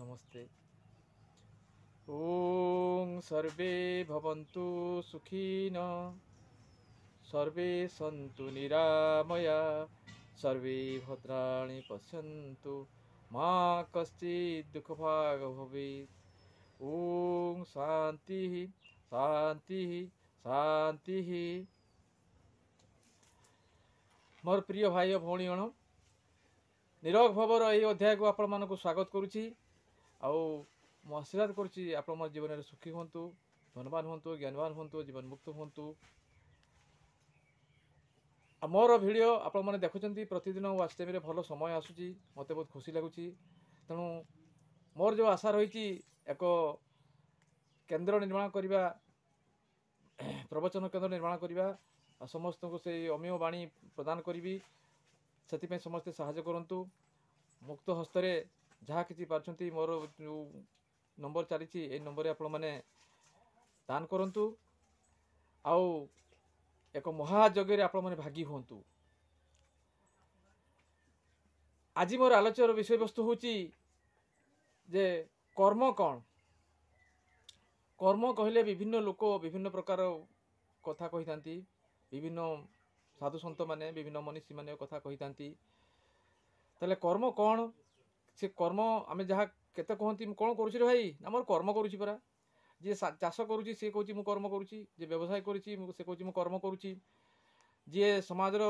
नमस्ते। ओम सर्वे भवन्तु सुखिनः, सर्वे सन्तु निरामया, सर्वे भद्राणि पश्यन्तु, मा कश्चित् दुःखभाग् भवेत्। ओम शांति शांति शांति। मोर प्रिय भाई और भौणीगण, निरोग भवर यही अध्याय को आपण मानक स्वागत करुच्ची। मु आशीर्वाद करुच्ची आप जीवन में सुखी हूँ, धनवान हूँ, ज्ञानवान हूँ, जीवन मुक्त हूँ। मोर भिडियो आपण मैंने देखुं प्रतिदिन वाच टाइम भल समय आसूँ, मत बहुत खुशी लगुच। तेणु मोर जो आशा रही एक केन्द्र निर्माण करने, प्रवचन केन्द्र निर्माण करने, समस्त को से अमीय बाणी प्रदान करी, से समस्ते साहाय्य करंतु। मुक्त हस्तरे जहाँ किसी पार्टी मोर जो नंबर चली नंबर आपण मैंने दान करंतु। आउ एक महायज्ञ आपण मैंने भागी हूँ। आज मोर आलोचनार विषय वस्तु हूँ जे कर्म कौन। कर्म कहले विभिन्न लोक विभिन्न प्रकार कथा कही था, विभिन्न साधु सन्त माने विभिन्न मनीषी माने कथा कही था। ताले कर्म कौन, से कर्म आम जहाँ केते कहती कौन करुँच भाई ना मोर कर्म करुँच परा। जी चाष करुँची सी कहूँ मु कर्म करुँची, जी व्यवसाय करुँची से कहूँ मु कर्म करुँची, जी समाजर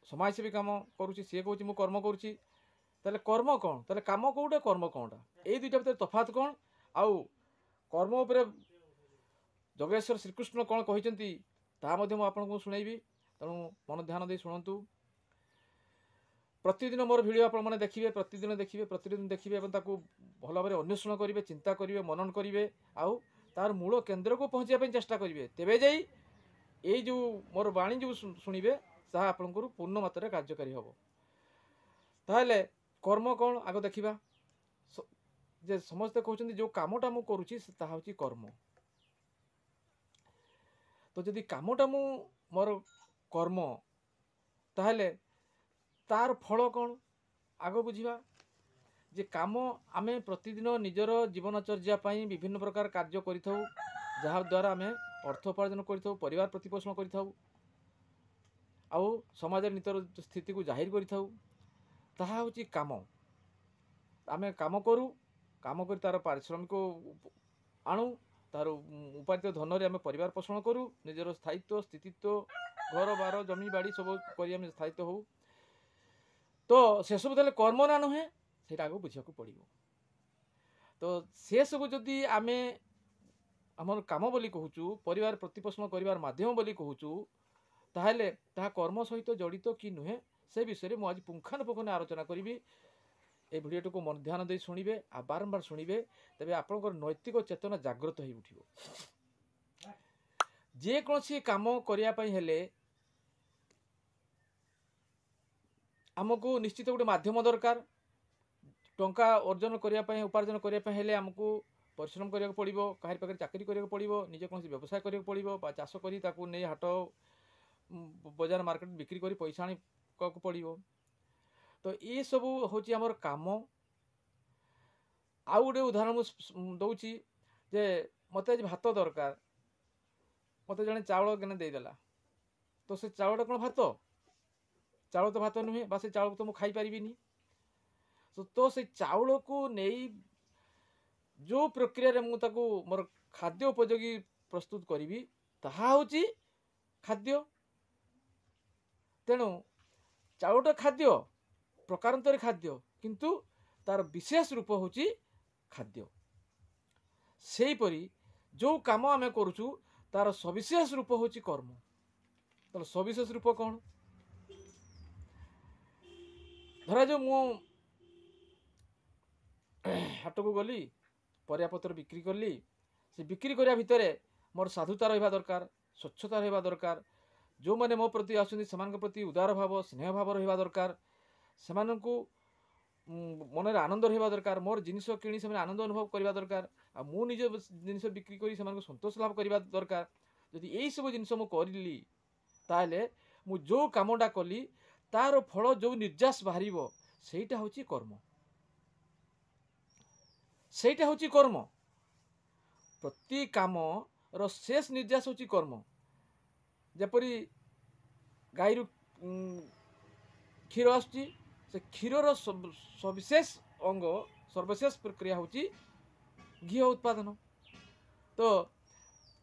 समाजसेवी काम करुँची सी कहूँ मु कर्म करुँची। ताले कर्म कौन, ताले काम कौटा कर्म कौटा, यही दुईटा भीतर तफात कौन। आउ कर्म उपरे जगेश्वर श्रीकृष्ण कौन कहते ताहा मध्य मु आपको शुणाइबी। तेणु मन ध्यान दे शुणु। प्रतिदिन मोर भिडियो आपण मैंने देखिए, प्रतिदिन देखिए और ताकू भल भाव अन्वेषण करेंगे, चिंता करेंगे, मनन करेंगे, आउ तार मूल केन्द्र को पहुँचापी चेष्टा करेंगे। तेबे जाई ये जो मोर बाणी जो शुणिबे ताहा आपनकर पूर्ण मात्रा कार्यकारी हम। ताहले कर्म कौन आग देखा। जे समस्ते कहते जो कामटा मु करुँची ताहा होची कर्म। तो जदि कामटा मु मोर कर्म ताहले तार फल कौन आग बुझा। जे काम आमे प्रतिदिन निजर जीवनचर्या पाई विभिन्न प्रकार कार्य करिथौ, जहा द्वारा आमे अर्थ उपार्जन करिथौ, परिवार प्रतिपोषण करिथौ, आउ समाज नितर स्थिति को जाहिर करिथौ, ताहा होची काम। आमे काम करू, काम कर तार पारिश्रमिक आणु, तार उपार्जित धन रे आमे परिवार पोषण करू, निजर स्थायित्व स्थितित्व घर बार जमी बाड़ी सब करी आमे स्थायित्व हो। तो से सब देले कर्म ना नुहे, से आगे बुझा पड़ो। तो से सब जदि आमे आमर काम बोली कहूँ, परिवार प्रतिपोषण करिवार माध्यम बोली कहूँ, ताहले ताहा कर्म सहित जड़ित कि नुहे से विषय में आज पुंखानुपुंख आलोचना करी। ए भिडियो को मन ध्यान दे शुणिबे आ बारंबार शुणिबे, तेबे आपनकर नैतिक चेतना जागृत हो उठिबो। जे कोनसी काम करिया पई हेले आमको निश्चित गोटे माध्यम दरकार। टंका अर्जन करने उपार्जन करने आमको परिश्रम करा पड़ो, कहीं पाखे चाकरी करा पड़ो, निजे कौन व्यवसाय करा पड़ो, चाष कर हाट बजार मार्केट बिक्री कर पैसा आनी पड़ो। तो ये सब हूँ आमर काम। आउ गोटे उदाहरण दौची जे मत आज भात दरकार, मत जड़े चाउल के देदेला, तो से चाउलटा कौन भात, चाउल तो भात नुहे, बा से चाउल तो मुझे खाई पारिनी। तो से चाउल को नहीं जो प्रक्रिया मुझे मोर खाद्य उपयोगी प्रस्तुत करी ताहा होची खाद्य। तेणु चाउलटा खाद्य प्रकारांतर खाद्य, किंतु तार विशेष रूप होची खाद्य। सेहीपरि जो काम आमे करुचु तार सविशेष रूप होची कर्म। तार सविशेष रूप कौन, धरा जो मु हाट को गली परियापत्र बिक्री कली, से बिक्री करिया भितरे मोर साधुता रहिबा दरकार, स्वच्छता रहिबा दरकार। जो माने मो प्रति आसुनी सेमान प्रति उदार भाव स्नेह भाव रहिबा दरकार, सेमानंकु मन रे आनंद रहिबा दरकार। मोर जिनिस किणी से आनंद अनुभव करबा दरकार, आ मु निज जिनिस बिक्री करी सेमानकु संतोष लाभ करबा दरकार। जदि एई सब जिनिस मु करली ताले मु जो कामडा कली तार फल जो निर्यास बाहरिबो सेईटा होची कर्म। ସେଇଟା ହେଉଛି କର୍ମ। ପ୍ରତି କାମର ଶେଷ ନିର୍ଯାସ ହେଉଛି କର୍ମ। ଯେପରି ଗାଈରୁ କ୍ଷୀର ଆସୁଛି, ସେ କ୍ଷୀରର ସବିଶେଷ ଅଙ୍ଗ, ସର୍ବଶେଷ ପ୍ରକ୍ରିୟା ହେଉଛି ଘିଅ ଉତ୍ପାଦନ। ତ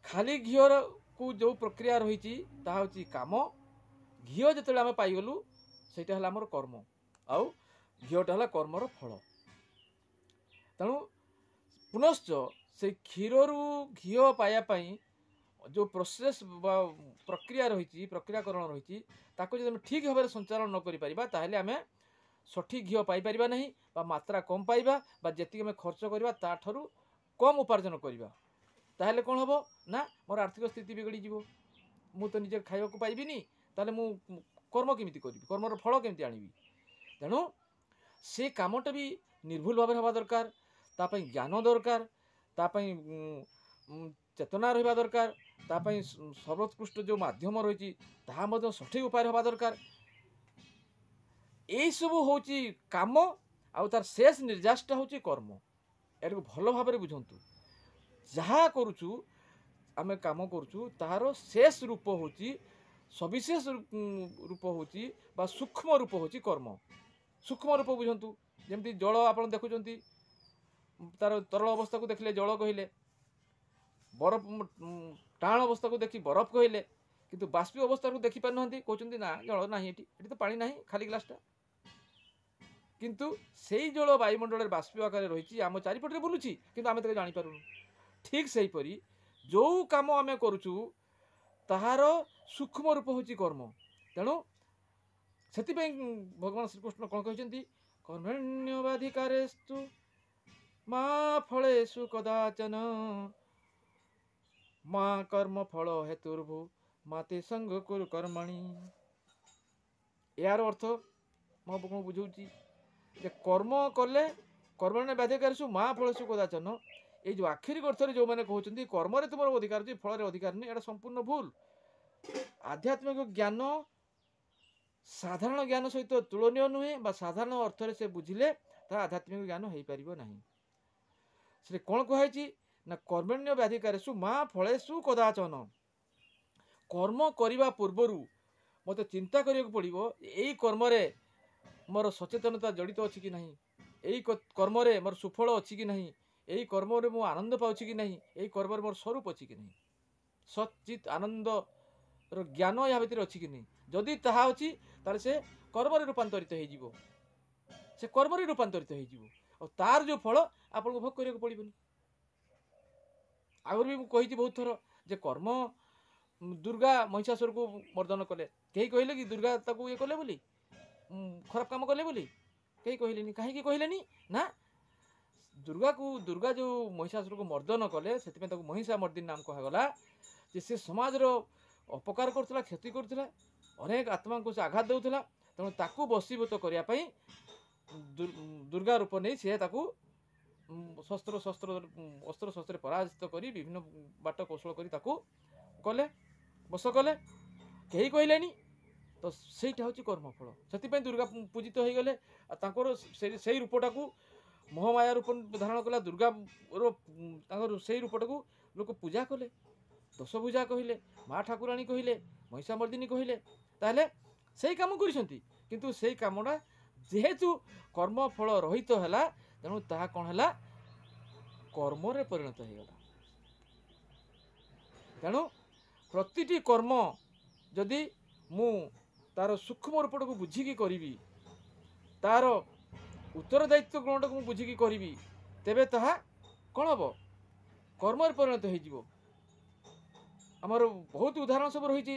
ଖାଲି ଘିଅକୁ ଯେଉଁ ପ୍ରକ୍ରିୟା ରହିଛି ତାହା ହେଉଛି କାମ। ଘିଅ ଯେତେବେଳେ ଆମେ ପାଇଗଲୁ ସେଇଟା ହେଲା ଆମର କର୍ମ, ଆଉ ଘିଅଟା ହେଲା କର୍ମର ଫଳ। ତେଣୁ ପୁନଶ୍ଚ ସେଇ କ୍ଷୀରରୁ ଘିଅ ପାଇବା ପାଇଁ ଯେଉଁ ପ୍ରୋସେସ୍ ବା ପ୍ରକ୍ରିୟା ରହିଛି, ପ୍ରକ୍ରିୟାକରଣ ରହିଛି, ତାକୁ ଯଦି ଆମେ ଠିକ୍ ଭାବରେ ସଞ୍ଚାଳନ ନ କରିପାରିବା ତାହେଲେ ଆମେ ସଠିକ୍ ଘିଅ ପାଇପାରିବା ନାହିଁ, ବା ମାତ୍ରା କମ୍ ପାଇବା, ବା ଯେତିକି ଆମେ ଖର୍ଚ୍ଚ କରିବା ତାଠାରୁ କମ୍ ଉପାର୍ଜନ କରିବା। ତାହେଲେ କ'ଣ ହେବ ନା ମୋର ଆର୍ଥିକ ସ୍ଥିତି ବିଗଡ଼ିଯିବ, ମୁଁ ତ ନିଜେ ଖାଇବାକୁ ପାଇବିନି, ତାହେଲେ ମୁଁ କର୍ମ କେମିତି କରିବି, କର୍ମର ଫଳ କେମିତି ଆଣିବି। ତେଣୁ ସେ କାମଟା ବି ନିର୍ଭୁଲ ଭାବରେ ହେବା ଦରକାର, ତା ପାଇଁ ଜ୍ଞାନ ଦରକାର, ତା ପାଇଁ ଚେତନା ରହିବା ଦରକାର, ତା ପାଇଁ ସର୍ବୋତ୍କୃଷ୍ଟ ଯେଉଁ ମାଧ୍ୟମ ରହିଛି ତାହା ମଧ୍ୟ ସଠିକ୍ ଉପାୟରେ ହେବା ଦରକାର। ଏଇସବୁ ହେଉଛି କାମ, ଆଉ ତାର ଶେଷ ନିର୍ଯାସଟା ହେଉଛି କର୍ମ। ଏଟାକୁ ଭଲ ଭାବରେ ବୁଝନ୍ତୁ। ଯାହା କରୁଛୁ, ଆମେ କାମ କରୁଛୁ, ତାହାର ଶେଷ ରୂପ ହେଉଛି, ସବିଶେଷ ରୂପ ହେଉଛି ବା ସୂକ୍ଷ୍ମ ରୂପ ହେଉଛି କର୍ମ। ସୂକ୍ଷ୍ମ ରୂପ ବୁଝନ୍ତୁ। ଯେମିତି ଜଳ ଆପଣ ଦେଖୁଛନ୍ତି, ତାର ତରଳ ଅବସ୍ଥାକୁ ଦେଖିଲେ ଜଳ କହିଲେ, ବରଫ ଟାଣ ଅବସ୍ଥାକୁ ଦେଖି ବରଫ କହିଲେ, କିନ୍ତୁ ବାଷ୍ପୀୟ ଅବସ୍ଥାକୁ ଦେଖିପାରୁନାହାନ୍ତି, କହୁଛନ୍ତି ନା ଜଳ ନାହିଁ, ଏଠି ତ ପାଣି ନାହିଁ, ଖାଲି ଗ୍ଲାସଟା। କିନ୍ତୁ ସେଇ ଜଳ ବାୟୁମଣ୍ଡଳରେ ବାଷ୍ପୀୟ ଆକାରରେ ରହିଛି, ଆମ ଚାରିପଟରେ ବୁଲୁଛି, କିନ୍ତୁ ଆମେ ତାକୁ ଜାଣିପାରୁନୁ। ଠିକ୍ ସେହିପରି ଯେଉଁ କାମ ଆମେ କରୁଛୁ ତାହାର ସୂକ୍ଷ୍ମ ରୂପ ହେଉଛି କର୍ମ। ତେଣୁ ସେଥିପାଇଁ ଭଗବାନ ଶ୍ରୀକୃଷ୍ଣ କ'ଣ କହିଛନ୍ତି, କର୍ମଣ୍ୟବାଧିକାରେଷୁ ମା ଫଳେଷୁ କଦାଚନ ମା କର୍ମ ଫଳ ହେତୁର୍ଭୁ ମାତେ ସଙ୍ଗ କୁରୁ କର୍ମଣି। ଏହାର ଅର୍ଥ ମୁଁ ଆପଣଙ୍କୁ ବୁଝଉଛି ଯେ କର୍ମ କଲେ କର୍ମଣ୍ୟବାଧିକାରେଷୁ ମା ଫଳେଷୁ କଦାଚନ, এই ଯେଉଁ ଆକ୍ଷରିକ ଅର୍ଥରେ ଯେଉଁମାନେ କହୁଛନ୍ତି କର୍ମରେ ତୁମର ଅଧିକାର ଅଛି, ଫଳରେ ଅଧିକାର ନାହିଁ, ଏଇଟା ସମ୍ପୂର୍ଣ୍ଣ ଭୁଲ। ଆଧ୍ୟାତ୍ମିକ ଜ୍ଞାନ ସାଧାରଣ ଜ୍ଞାନ ସହିତ ତୁଳନୀୟ ନୁହେଁ, ବା ସାଧାରଣ ଅର୍ଥରେ ସେ ବୁଝିଲେ ତାହା ଆଧ୍ୟାତ୍ମିକ ଜ୍ଞାନ ହେଇପାରିବ ନାହିଁ। ସେ କ'ଣ କୁହାଯାଇଛି ନା କର୍ମଣ୍ୟବାଧିକାରେଷୁ ମା ଫଳେଷୁ କଦାଚନ। କର୍ମ କରିବା ପୂର୍ବରୁ ମୋତେ ଚିନ୍ତା କରିବାକୁ ପଡ଼ିବ, ଏଇ କର୍ମରେ ମୋର ସଚେତନତା ଜଡ଼ିତ ଅଛି କି ନାହିଁ, ଏଇ କର୍ମରେ ମୋର ସୁଫଳ ଅଛି କି ନାହିଁ, ଏଇ କର୍ମରେ ମୁଁ ଆନନ୍ଦ ପାଉଛି କି ନାହିଁ, ଏଇ କର୍ମରେ ମୋର ସ୍ୱରୂପ ଅଛି କି ନାହିଁ, ସଚିତ୍ ଆନନ୍ଦର ଜ୍ଞାନ ଏହା ଭିତରେ ଅଛି କି ନାହିଁ। ଯଦି ତାହା ଅଛି ତାହେଲେ ସେ କର୍ମରେ ରୂପାନ୍ତରିତ ହେଇଯିବ, ସେ କର୍ମରେ ରୂପାନ୍ତରିତ ହେଇଯିବ, ଆଉ ତାର ଯେଉଁ ଫଳ ଆପଣଙ୍କୁ ଭୋଗ କରିବାକୁ ପଡ଼ିବନି। ଆଗରୁ ବି ମୁଁ କହିଛି ବହୁତ ଥର ଯେ କର୍ମ, ଦୁର୍ଗା ମହିଷାସୁରକୁ ମର୍ଦ୍ଦନ କଲେ, କେହି କହିଲେ କି ଦୁର୍ଗା ତାକୁ ଇଏ କଲେ ବୋଲି, ଖରାପ କାମ କଲେ ବୋଲି? କେହି କହିଲେନି। କାହିଁକି କହିଲେନି ନା ଦୁର୍ଗା ଯେଉଁ ମହିଷାସୁରକୁ ମର୍ଦ୍ଦନ କଲେ, ସେଥିପାଇଁ ତାକୁ ମହିଷା ମର୍ଦ୍ଦିନୀ ନାମ କୁହାଗଲା। ଯେ ସେ ସମାଜର ଅପକାର କରୁଥିଲା, କ୍ଷତି କରୁଥିଲା, ଅନେକ ଆତ୍ମାଙ୍କୁ ସେ ଆଘାତ ଦେଉଥିଲା। ତେଣୁ ତାକୁ ବଶୀଭୂତ କରିବା ପାଇଁ ଦୁର୍ଗା ରୂପ ନେଇ ସେ ତାକୁ ଅସ୍ତ୍ରରେ ପରାଜିତ କରି ବିଭିନ୍ନ ବାଟ କୌଶଳ କରି ତାକୁ କଲେ, ବଶ କଲେ। କେହି କହିଲେନି। ତ ସେଇଟା ହେଉଛି କର୍ମଫଳ। ସେଥିପାଇଁ ଦୁର୍ଗା ପୂଜିତ ହେଇଗଲେ। ଆଉ ତାଙ୍କର ସେଇ ରୂପଟାକୁ ମୋହମାୟା ରୂପ ଧାରଣ କଲା, ଦୁର୍ଗାର ତାଙ୍କର ସେଇ ରୂପଟାକୁ ଲୋକ ପୂଜା କଲେ, ଦଶଭୁଜା କହିଲେ, ମା ଠାକୁରାଣୀ କହିଲେ, ମହିଷାମର୍ଦ୍ଦିନୀ କହିଲେ। ତାହେଲେ ସେଇ କାମ କରିଛନ୍ତି, କିନ୍ତୁ ସେଇ କାମଟା ଯେହେତୁ କର୍ମଫଳ ରହିତ ହେଲା, ତେଣୁ ତାହା କ'ଣ ହେଲା, କର୍ମରେ ପରିଣତ ହେଇଗଲା। ତେଣୁ ପ୍ରତିଟି କର୍ମ ଯଦି ମୁଁ ତାର ସୂକ୍ଷ୍ମ ରୂପଟାକୁ ବୁଝିକି କରିବି, ତାର ଉତ୍ତରଦାୟିତ୍ୱ ଗୁଣଟାକୁ ମୁଁ ବୁଝିକି କରିବି, ତେବେ ତାହା କ'ଣ ହେବ, କର୍ମରେ ପରିଣତ ହେଇଯିବ। ଆମର ବହୁତ ଉଦାହରଣ ସବୁ ରହିଛି।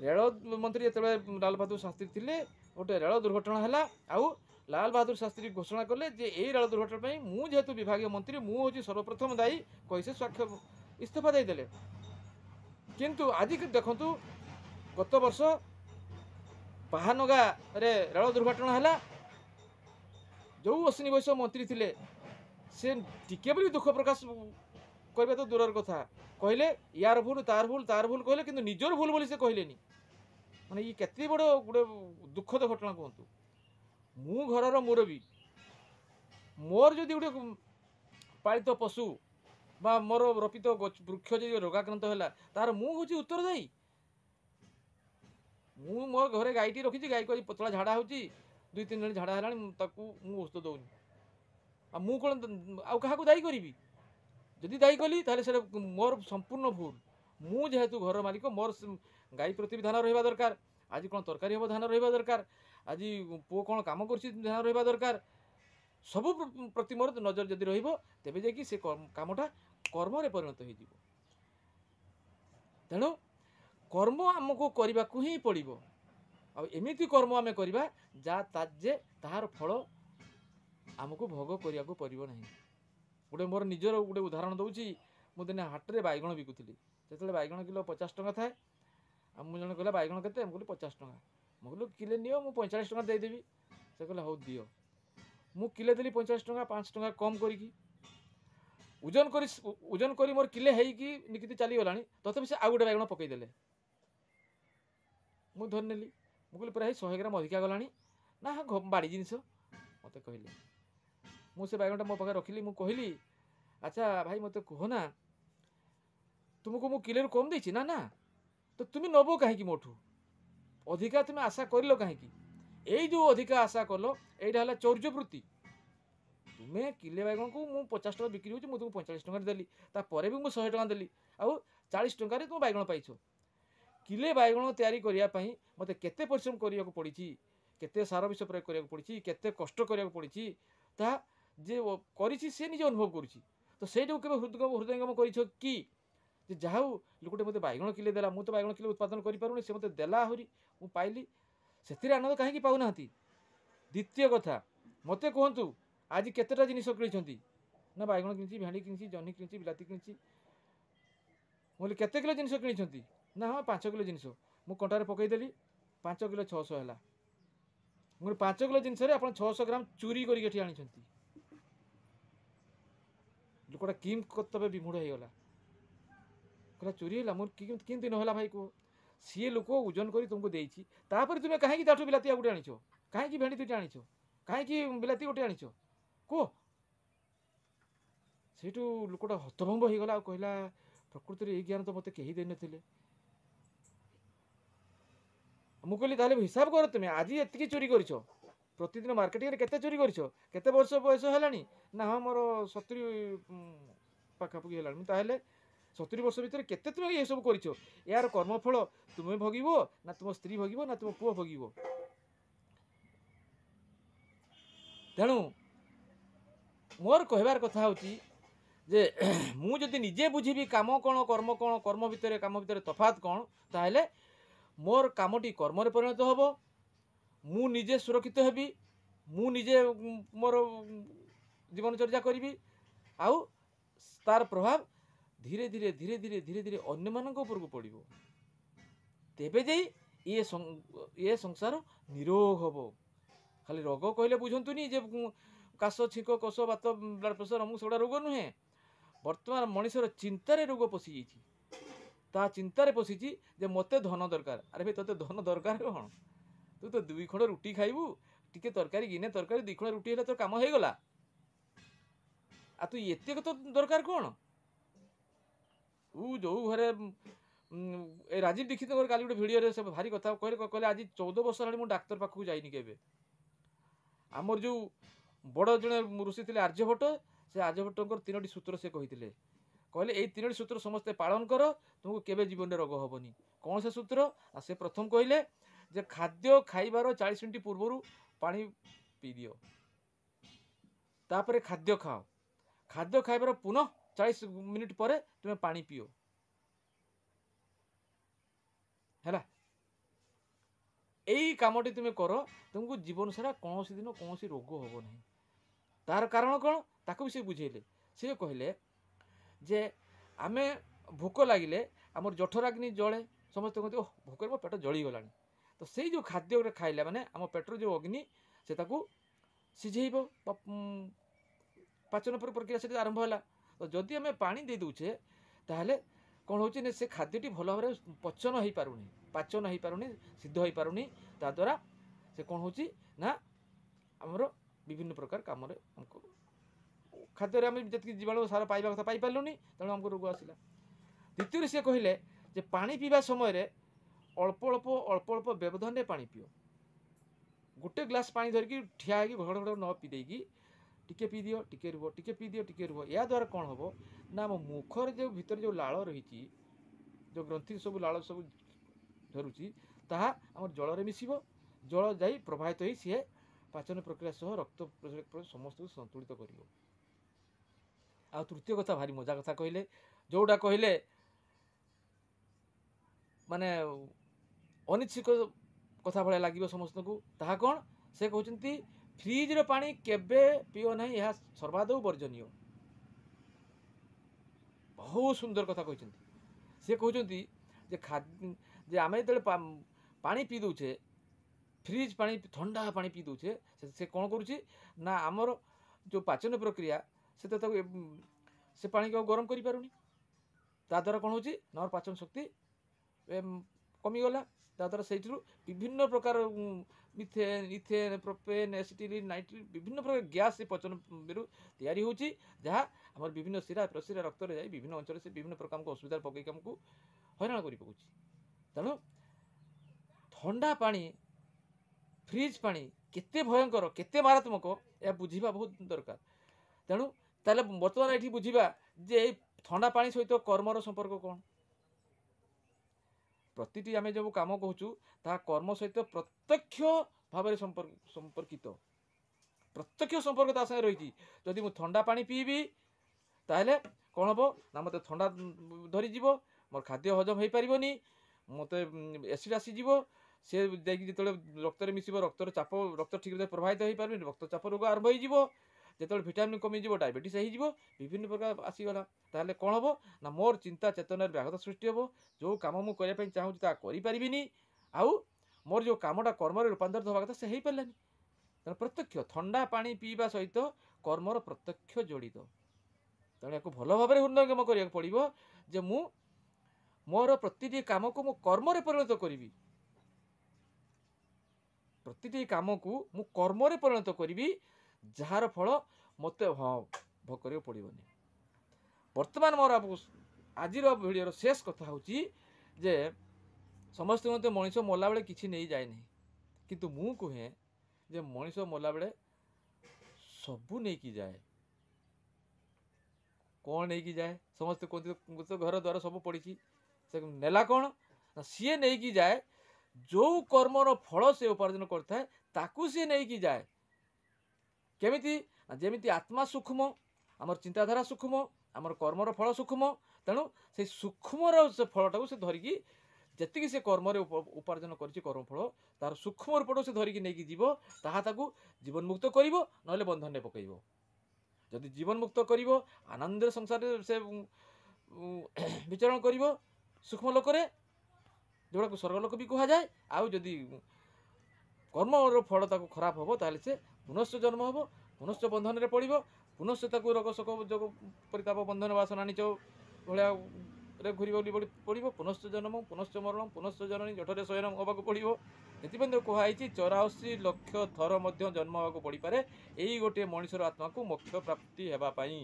ରେଳ ମନ୍ତ୍ରୀ ଯେତେବେଳେ ଲାଲ ବାହାଦୁର ଶାସ୍ତ୍ରୀ ଥିଲେ, ଗୋଟେ ରେଳ ଦୁର୍ଘଟଣା ହେଲା, ଆଉ ଲାଲ ବାହାଦୁର ଶାସ୍ତ୍ରୀ ଘୋଷଣା କଲେ ଯେ ଏଇ ରେଳ ଦୁର୍ଘଟଣା ପାଇଁ ମୁଁ ଯେହେତୁ ବିଭାଗୀୟ ମନ୍ତ୍ରୀ, ମୁଁ ହେଉଛି ସର୍ବପ୍ରଥମ ଦାୟୀ, କହି ସେ ଇସ୍ତଫା ଦେଇଦେଲେ। କିନ୍ତୁ ଆଜି ଦେଖନ୍ତୁ, ଗତ ବର୍ଷ ବାହାନଗାରେ ରେଳ ଦୁର୍ଘଟଣା ହେଲା। ଯେଉଁ ଅଶ୍ୱିନୀ ବୈଷ୍ଣବ ମନ୍ତ୍ରୀ ଥିଲେ, ସେ ଟିକେ ବି ଦୁଃଖ ପ୍ରକାଶ କରିବା ତ ଦୂରର କଥା, କହିଲେ ୟାର ଭୁଲ, ତାର ଭୁଲ କହିଲେ, କିନ୍ତୁ ନିଜର ଭୁଲ ବୋଲି ସେ କହିଲେନି। ମାନେ ଇଏ କେତେ ବଡ଼ ଗୋଟେ ଦୁଃଖଦ ଘଟଣା କୁହନ୍ତୁ। ମୁଁ ଘରର ମୁରବୀ, ମୋର ଯଦି ଗୋଟେ पालित पशु बा मोर रोपित वृक्ष जो रोगाक्रांत है तार मुझे उत्तरदायी। मु मो घरे गाईटी रखी गाई को पतला झाड़ा हो 2-3 दिन झाड़ा है औषध दौनी आ मु कौन आउ क्या दायी करी जदि दायी कली ताले मोर संपूर्ण भूल। मु जेहेतु घर मालिक मोर गाई प्रति ध्यान रहा दरकार। आज कौन तरकारी हम ध्यान रहा दरकार। आज पुओ कौन कम कर ध्यान रहा दरकार। सबु प्रति मोर नजर जदि रेबे जाकि से कामटा कर्म परिणत हो। तेणु कर्म आमको करने को ही पड़ो। आमती कर्म आम करवा जे तार फल आमको भोग करने को पड़ो ना। गोटे मोर निजर गोटे उदाहरण दूसरी मुझे दिने हाट में बैगण बिकुली जो बैगण किलो 50 टंका थाए मुझे कहला बैगण के 50 टंका मुझे किले नियो मु 45 टंका देदेवी से कहला हौ दियो मु किले देली 50 टंका 5 टंका कम करी ओजन करी मोर किले हैकी निकिति चली गलानी तथापि से आ गोटे बैगण पकईदेले मु धर नेली मु कहली प्राय 100 ग्राम अधिका गलानी ना बाड़ी जिनस मत कहले मु से बैगणटा मो पाखे रखिली मु कहली अच्छा भाई मत कहना तुमको मु किले कम देछि ना ना तो तुम नबो कहीं मोठू अधिका तुम आशा कर कहीं यही जो अधिका आशा कल यहाँ है चौर्यवृत्ति। तुम्हें किले बैगण को मुझे 50 टका बिक्री हो तुमको 45 टका देली तापर भी मुझे 100 टका देली आउ 40 टकर तुम बैगण पाइछ। किले बैगण तैयारी करने मत केते परिश्रम करने को पड़ी केते सार विष प्रयोग करने को पड़ी केते कष्ट करने को पड़ी ता जे करिछि से निजे अनुभव करुछि। तो से जो केबे हृदयंगम करिछ कि जे जाहु लोकटे मते बैगण किले देला मु तो बैगण किले उत्पादन करि पारुनी से मते देला आहुरी मु पाइली सेतिर आनंद काहे कि पाउ नाहंती। द्वितीय कथा मते कहंतु आज केतेटा जिनिस किनिछंती ना बैगण किनिछि भेंडी किनिछि जन्ही किनिछि बिलाती किनिछि मोले केते किलो जिनिस किनिछंती ना हां 5 किलो जिनिस मु कंटारे पकई देली 5 किलो 600 हैला मु 5 किलो जिनिस रे आपण 600 ग्राम चोरी करी केठी आनिछंती। लोकटा किम कर्तव्य विमूढ़ हो गला कहला चोरी है मोर किमती नहला भाई कह सी लोक ओजन कर तुमको देती तुम्हें कहीं ताठू बिलाती गोटे आनीच कहीं भेंडी दुईटा आनीच कहीं बिलाती गोटे आनीच कह से लोकटा हतभम्ब हो गला कहला प्रकृति में ज्ञान तो मत कहीं दे नथिले। मु कहली ताले हिसाब कर तुम्हें आज एतिकी चोरी करिछ प्रतिदिन मार्केटिंग रे केते चोरी करिछ केते वर्ष बयस हेलानी ना हाँ मोर 70 पाखापाखि हेलानी ताहेले 70 वर्ष भितर केते तुम ये सब करिछ यार कर्मफल तुम्हें भोगिबो ना तुम स्त्री भोगिबो ना तुम पुओ भोगिबो। तेणु मोर कहबार कथा होची जे मु जदि निजे बुझीबी काम कौन कर्म भितर काम भितर तफात कौन ताहेले मोर कामटी कर्म रे परिणत होबो मु निजे सुरक्षित हेबी मु निजे मोर जीवनचर्या करी आउ तार प्रभाव धीरे धीरे धीरे धीरे धीरे धीरे अन्य मानक उपरको पड़ो तेबे जाई ये संसार निरोग होबो। खाली रोग कहले बुझंतुनी जे काश छिक कष बात ब्लड प्रेशर अमु सेगुड़ा रोग नुहे वर्तमान मनुष्यर चिंतार रोग पशि जाइछि ता चिंतार पशिछि जे मते धन दरकार। अरे भाई तोते धन दरकार कौन तू तो 2 खंड रुटी खाइबू टिके तरकारी गिने तरकारी 2 खंड रुटी हेले तो काम हो गला आ तू एते तो दरकार कौन। तू जो घरे राजीव दीक्षित काली गोटे भिडियो से भारी कथा कहले आज 14 वर्ष है डाक्तर पाखक जाइनि केबे। आमर जो बड़ जड़े ऋषि थे आर्यभट्ट से आर्यभट्टर 3टी सूत्र से कहते कहले ये 3टी सूत्र समस्ते पालन कर तुमको केबे जीवन में रोग हेनी। कौन से सूत्र से प्रथम कहले जे खाद्य खाइबार 40 मिनिट पूर्व पानी पी दियो तापर खाद्य खाओ खाद्य खाइबार पुनः 40 मिनिट पर तुम्हें पानी पियो है यही कामटी तुम्हें कर तुमको जीवन सारा कौन दिन कौन रोग हम ना। तार कारण कौन ताको भी से बुझेले सी कहले जे आमे भोक लगिले आमर जठराग्नि जले समस्त कहते ओह भोक मो पेट जलीगला तो से जो खाद्य खाइला माने आम पेटर जो अग्नि से सिझेब पाचन प्रक्रिया से आरंभ है। तो जदि आम पानी दे दूचे ताहले कौन हो से खाद्यटी भल भाव पचन हो पारुनी पाचन हो पारुनी सिद्ध हो पारुनी ताद्वारा से कौन हो आमर विभिन्न प्रकार काम ଖାଦ୍ୟରେ ଆମେ ଯେତିକି ଜୀବାଣୁ ସାର ପାଇବା କଥା ପାଇପାରିଲୁନି, ତେଣୁ ଆମକୁ ରୋଗ ଆସିଲା। ଦ୍ୱିତୀୟରେ ସେ କହିଲେ ଯେ ପାଣି ପିଇବା ସମୟରେ ଅଳ୍ପ ଅଳ୍ପ ଅଳ୍ପ ଅଳ୍ପ ବ୍ୟବଧାନରେ ପାଣି ପିଅ। ଗୋଟେ ଗ୍ଲାସ୍ ପାଣି ଧରିକି ଠିଆ ହେଇକି ଘଡ଼ ଘଡ଼ ନ ପିଇ ଦେଇକି ଟିକେ ପିଇ ଦିଅ, ଟିକେ ରୁହ, ଟିକେ ପିଇ ଦିଅ, ଟିକେ ରୁହ। ଏହା ଦ୍ୱାରା କ'ଣ ହେବ ନା ଆମ ମୁଖରେ ଯେଉଁ ଭିତରେ ଯେଉଁ ଲାଳ ରହିଛି, ଯେଉଁ ଗ୍ରନ୍ଥି ସବୁ ଲାଳ ସବୁ ଧରୁଛି, ତାହା ଆମର ଜଳରେ ମିଶିବ। ଜଳ ଯାଇ ପ୍ରବାହିତ ହୋଇ ସିଏ ପାଚନ ପ୍ରକ୍ରିୟା ସହ ରକ୍ତ ସମସ୍ତଙ୍କୁ ସନ୍ତୁଳିତ କରିବ। ଆଉ ତୃତୀୟ କଥା ଭାରି ମଜା କଥା କହିଲେ, ଯେଉଁଟା କହିଲେ ମାନେ ଅନିଚ୍ଛୁକ କଥା ଭଳିଆ ଲାଗିବ ସମସ୍ତଙ୍କୁ। ତାହା କ'ଣ? ସେ କହୁଛନ୍ତି ଫ୍ରିଜ୍ର ପାଣି କେବେ ପିଅ ନାହିଁ, ଏହା ସର୍ବାଦୌ ବର୍ଜନୀୟ। ବହୁତ ସୁନ୍ଦର କଥା କହିଛନ୍ତି। ସେ କହୁଛନ୍ତି ଯେ ଆମେ ଯେତେବେଳେ ପାଣି ପିଇ ଦେଉଛେ, ଫ୍ରିଜ୍ ପାଣି, ଥଣ୍ଡା ପାଣି ପିଇ ଦେଉଛେ, ସେ କ'ଣ କରୁଛି ନା ଆମର ଯେଉଁ ପାଚନ ପ୍ରକ୍ରିୟା ସେ ପାଣିକୁ ଆଉ ଗରମ କରିପାରୁନି। ତା ଦ୍ୱାରା କ'ଣ ହେଉଛି ନା ଆମର ପାଚନ ଶକ୍ତି କମିଗଲା। ତାଦ୍ୱାରା ସେଇଥିରୁ ବିଭିନ୍ନ ପ୍ରକାର ମିଥେନ୍, ଇଥେନ୍, ପ୍ରୋପେନ୍, ଏସିଟିଲିନ୍, ନାଇଟ୍ରିନ୍ ବିଭିନ୍ନ ପ୍ରକାର ଗ୍ୟାସ୍ ସେ ପଚନରୁ ତିଆରି ହେଉଛି, ଯାହା ଆମର ବିଭିନ୍ନ ଶିରା ପ୍ରଶିରା ରକ୍ତରେ ଯାଇ ବିଭିନ୍ନ ଅଞ୍ଚଳରେ ସେ ବିଭିନ୍ନ ପ୍ରକାର ଆମକୁ ଅସୁବିଧାରେ ପକାଇକି ଆମକୁ ହଇରାଣ କରି ପକାଉଛି। ତେଣୁ ଥଣ୍ଡା ପାଣି, ଫ୍ରିଜ୍ ପାଣି କେତେ ଭୟଙ୍କର, କେତେ ମାରାତ୍ମକ, ଏହା ବୁଝିବା ବହୁତ ଦରକାର। ତେଣୁ ତାହେଲେ ବର୍ତ୍ତମାନ ଏଠି ବୁଝିବା ଯେ ଏଇ ଥଣ୍ଡା ପାଣି ସହିତ କର୍ମର ସମ୍ପର୍କ କ'ଣ। ପ୍ରତିଟି ଆମେ ଯେଉଁ କାମ କହୁଛୁ ତାହା କର୍ମ ସହିତ ପ୍ରତ୍ୟକ୍ଷ ଭାବରେ ସମ୍ପର୍କିତ, ପ୍ରତ୍ୟକ୍ଷ ସମ୍ପର୍କ ତା ସାଙ୍ଗେ ରହିଛି। ଯଦି ମୁଁ ଥଣ୍ଡା ପାଣି ପିଇବି ତାହେଲେ କ'ଣ ହେବ ନା ମୋତେ ଥଣ୍ଡା ଧରିଯିବ, ମୋର ଖାଦ୍ୟ ହଜମ ହୋଇପାରିବନି, ମୋତେ ଏସିଡ୍ ଆସିଯିବ, ସେ ଯାଇକି ଯେତେବେଳେ ରକ୍ତରେ ମିଶିବ, ରକ୍ତର ଚାପ, ରକ୍ତ ଠିକ୍ରେ ପ୍ରବାହିତ ହୋଇପାରିବନି, ରକ୍ତଚାପ ରୋଗ ଆରମ୍ଭ ହୋଇଯିବ। ଯେତେବେଳେ ଭିଟାମିନ୍ କମିଯିବ, ଡାଇବେଟିସ୍ ହେଇଯିବ, ବିଭିନ୍ନ ପ୍ରକାର ଆସିଗଲା। ତାହେଲେ କ'ଣ ହେବ ନା ମୋର ଚିନ୍ତା ଚେତନାରେ ବ୍ୟାଘାତ ସୃଷ୍ଟି ହେବ। ଯେଉଁ କାମ ମୁଁ କରିବା ପାଇଁ ଚାହୁଁଛି ତାହା କରିପାରିବିନି, ଆଉ ମୋର ଯେଉଁ କାମଟା କର୍ମରେ ରୂପାନ୍ତରିତ ହେବା କଥା ସେ ହେଇପାରିଲାନି। ତେଣୁ ପ୍ରତ୍ୟକ୍ଷ ଥଣ୍ଡା ପାଣି ପିଇବା ସହିତ କର୍ମର ପ୍ରତ୍ୟକ୍ଷ ଜଡ଼ିତ। ତେଣୁ ୟାକୁ ଭଲ ଭାବରେ ହୃଦୟଙ୍ଗମ କରିବାକୁ ପଡ଼ିବ ଯେ ମୁଁ ମୋର ପ୍ରତିଟି କାମକୁ ମୁଁ କର୍ମରେ ପରିଣତ କରିବି, ପ୍ରତିଟି କାମକୁ ମୁଁ କର୍ମରେ ପରିଣତ କରିବି, ଯାହାର ଫଳ ମୋତେ ଭୋଗ କରିବାକୁ ପଡ଼ିବନି। ବର୍ତ୍ତମାନ ମୋର ଆଜିର ଭିଡ଼ିଓର ଶେଷ କଥା ହେଉଛି ଯେ ସମସ୍ତେ ମୋତେ ମଣିଷ ମଲାବେଳେ କିଛି ନେଇଯାଏ ନାହିଁ, କିନ୍ତୁ ମୁଁ କୁହେ ଯେ ମଣିଷ ମଲାବେଳେ ସବୁ ନେଇକି ଯାଏ। କ'ଣ ନେଇକି ଯାଏ? ସମସ୍ତେ କୁହନ୍ତି ଘର ଦ୍ୱାର ସବୁ ପଡ଼ିଛି, ସେ ନେଲା କ'ଣ ନା ସିଏ ନେଇକି ଯାଏ ଯେଉଁ କର୍ମର ଫଳ ସେ ଉପାର୍ଜନ କରିଥାଏ ତାକୁ ସିଏ ନେଇକି ଯାଏ। କେମିତି? ଯେମିତି ଆତ୍ମା ସୂକ୍ଷ୍ମ, ଆମର ଚିନ୍ତାଧାରା ସୂକ୍ଷ୍ମ, ଆମର କର୍ମର ଫଳ ସୂକ୍ଷ୍ମ। ତେଣୁ ସେଇ ସୂକ୍ଷ୍ମର ସେ ଫଳଟାକୁ ସେ ଧରିକି, ଯେତିକି ସେ କର୍ମରେ ଉପାର୍ଜନ କରିଛି କର୍ମଫଳ, ତାର ସୂକ୍ଷ୍ମ ରୂପଟାକୁ ସେ ଧରିକି ନେଇକି ଯିବ। ତାହା ତାକୁ ଜୀବନମୁକ୍ତ କରିବ, ନହେଲେ ବନ୍ଧନରେ ପକାଇବ। ଯଦି ଜୀବନମୁକ୍ତ କରିବ, ଆନନ୍ଦରେ ସଂସାରରେ ସେ ବିଚରଣ କରିବ ସୂକ୍ଷ୍ମ ଲୋକରେ, ଯେଉଁଟାକୁ ସ୍ୱର୍ଗଲୋକ ବି କୁହାଯାଏ। ଆଉ ଯଦି କର୍ମର ଫଳ ତାକୁ ଖରାପ ହେବ, ତାହେଲେ ସେ ପୁନଶ୍ଚ ଜନ୍ମ ହେବ, ପୁନଶ୍ଚ ବନ୍ଧନରେ ପଡ଼ିବ, ପୁନଶ୍ଚ ତାକୁ ରୋଗ ଶୋକ ଯୋଗ ପରିତାପ ବନ୍ଧନ ବାସନା ନିଚ ଭଳିଆରେ ଘୁରିବ ପଡ଼ିବ। ପୁନଶ୍ଚ ଜନ୍ମ, ପୁନଶ୍ଚ ମରଣ, ପୁନଶ୍ଚ ଜନନୀ ଜଠରେ ଶୟନ ହେବାକୁ ପଡ଼ିବ। ସେଥିପାଇଁ ତ କୁହାଯାଇଛି 84 ଲକ୍ଷ ଥର ମଧ୍ୟ ଜନ୍ମ ହେବାକୁ ପଡ଼ିପାରେ ଏଇ ଗୋଟିଏ ମଣିଷର ଆତ୍ମାକୁ ମୋକ୍ଷ ପ୍ରାପ୍ତି ହେବା ପାଇଁ।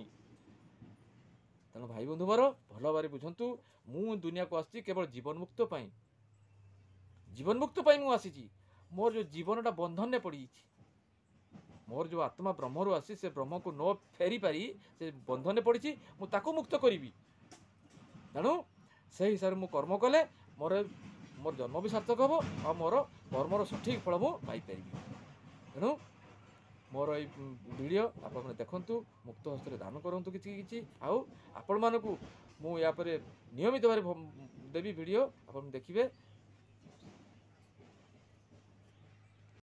ତେଣୁ ଭାଇ ବନ୍ଧୁ ମୋର ଭଲ ଭାବରେ ବୁଝନ୍ତୁ, ମୁଁ ଦୁନିଆକୁ ଆସିଛି କେବଳ ଜୀବନମୁକ୍ତ ପାଇଁ। ଜୀବନମୁକ୍ତ ପାଇଁ ମୁଁ ଆସିଛି। ମୋର ଯେଉଁ ଜୀବନଟା ବନ୍ଧନରେ ପଡ଼ିଯାଇଛି, ମୋର ଯେଉଁ ଆତ୍ମା ବ୍ରହ୍ମରୁ ଆସି ସେ ବ୍ରହ୍ମକୁ ନ ଫେରି ପାରି ସେ ବନ୍ଧନରେ ପଡ଼ିଛି, ମୁଁ ତାକୁ ମୁକ୍ତ କରିବି। ତେଣୁ ସେହି ହିସାବରେ ମୁଁ କର୍ମ କଲେ ମୋର ଜନ୍ମ ବି ସାର୍ଥକ ହେବ, ଆଉ ମୋର କର୍ମର ସଠିକ୍ ଫଳ ମୁଁ ପାଇପାରିବି। ତେଣୁ ମୋର ଏଇ ଭିଡ଼ିଓ ଆପଣମାନେ ଦେଖନ୍ତୁ, ମୁକ୍ତ ହସ୍ତରେ ଦାନ କରନ୍ତୁ କିଛି କିଛି। ଆଉ ଆପଣମାନଙ୍କୁ ମୁଁ ୟା ପରେ ନିୟମିତ ଭାବରେ ଦେବି ଭିଡ଼ିଓ, ଆପଣ ଦେଖିବେ।